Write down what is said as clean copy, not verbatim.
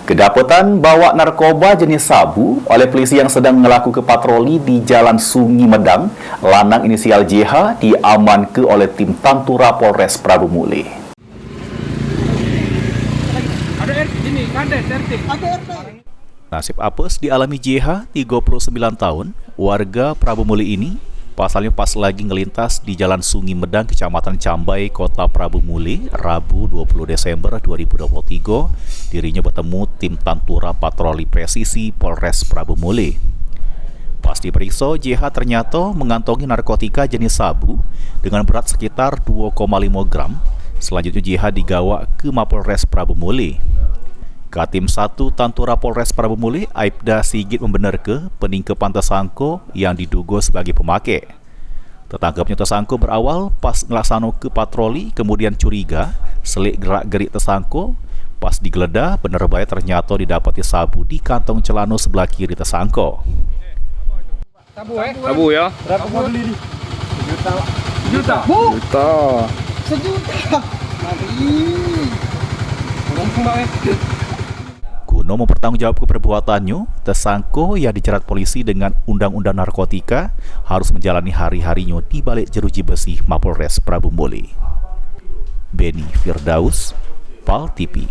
Kedapatan bawa narkoba jenis sabu oleh polisi yang sedang melakukan patroli di Jalan Sungi Medang, lanang inisial JH diamankan oleh tim Tantura Polres Prabu Muli. Nasib apes dialami JH, 39 tahun, warga Prabu Muli ini. Pasalnya pas lagi ngelintas di Jalan Sungi Medang, Kecamatan Cambai, Kota Prabu Muli, Rabu 20 Desember 2023, dirinya bertemu tim Tantura Patroli Presisi Polres Prabu Muli. Pas diperiksa, JH ternyata mengantongi narkotika jenis sabu dengan berat sekitar 2,5 gram. Selanjutnya JH digawa ke Mapolres Prabu Muli. Katim 1 Tantura Polres Prabu Muli, Aibda Sigit membenarkan peningkapan tersangka yang diduga sebagai pemakai. Tertangkapnya tersangka berawal pas ngelaksanakan ke patroli, kemudian curiga selik gerak-gerik tersangka. Pas digeledah, benar baik ternyata didapati sabu di kantong celana sebelah kiri tersangka. Sabu ya? Berapa mau beli? Sejuta. Sejuta. Guna mempertanggungjawabkan perbuatannya, tersangka yang dijerat polisi dengan Undang-Undang Narkotika harus menjalani hari-harinya di balik jeruji besi Mapolres Prabu Muli. Beni Firdaus, PAL TV.